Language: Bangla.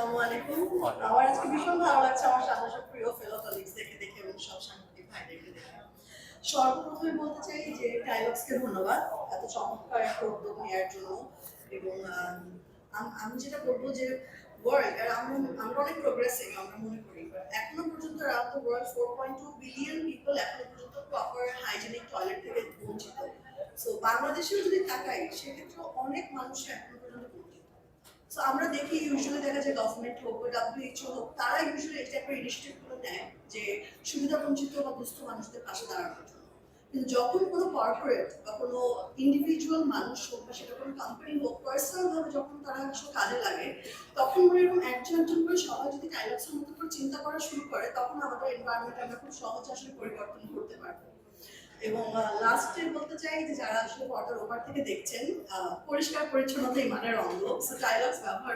আসসালামু আলাইকুম। আমার আজকে ভীষণ ভালো লাগছে আমার সাথে সব প্রিয় ফেলো কলিগস দেখে এবং সব সাংবাদিক ভাইদেরকে দেখে। সর্বপ্রথমে বলতে চাই যে টাইলক্সকে ধন্যবাদ এত চমৎকার একটা উদ্যোগ নেওয়ার জন্য এবং আমি যেটা বলবো যে ওয়ার্ল্ড আর আমরা অনেক প্রোগ্রেসিভ আমরা মনে করি এখনো পর্যন্ত around the world 4.2 billion people এখনো পর্যন্ত প্রপার হাইজেনিক টয়লেট থেকে বঞ্চিত। সো বাংলাদেশেও যদি তাকাই সেক্ষেত্রে অনেক মানুষ এখনো পর্যন্ত বঞ্চিত। সো আমরা দেখি ইউজুয়ালি দেখা যায় গভর্নমেন্ট হোক বা WHO হোক তারা ইউজুয়ালি এই টাইপের ইনিশিয়েটিভ গুলো নেয় যে সুবিধা বঞ্চিত বা দুস্থ মানুষদের পাশে দাঁড়ানোর জন্য। কিন্তু যখন কোনো কর্পোরেট বা কোনো ইন্ডিভিজুয়াল মানুষ হোক বা সেটা কোনো কোম্পানি হোক পার্সোনাল ভাবে যখন তারা আসলে কাজে লাগে তখন মনে এরকম একজন একজন করে সবাই যদি টাইলক্সের মতো করে চিন্তা করা শুরু করে তখন আমাদের এনভায়রনমেন্ট আমরা খুব সহজে আসলে পরিবর্তন করতে পারবো। এবং লাস্টে বলতে চাই যে যারা আসলে পর্দার ওপার থেকে দেখছেন পরিষ্কার পরিচ্ছন্নতা ইমানের অঙ্গ, সো টাইলক্স ব্যবহার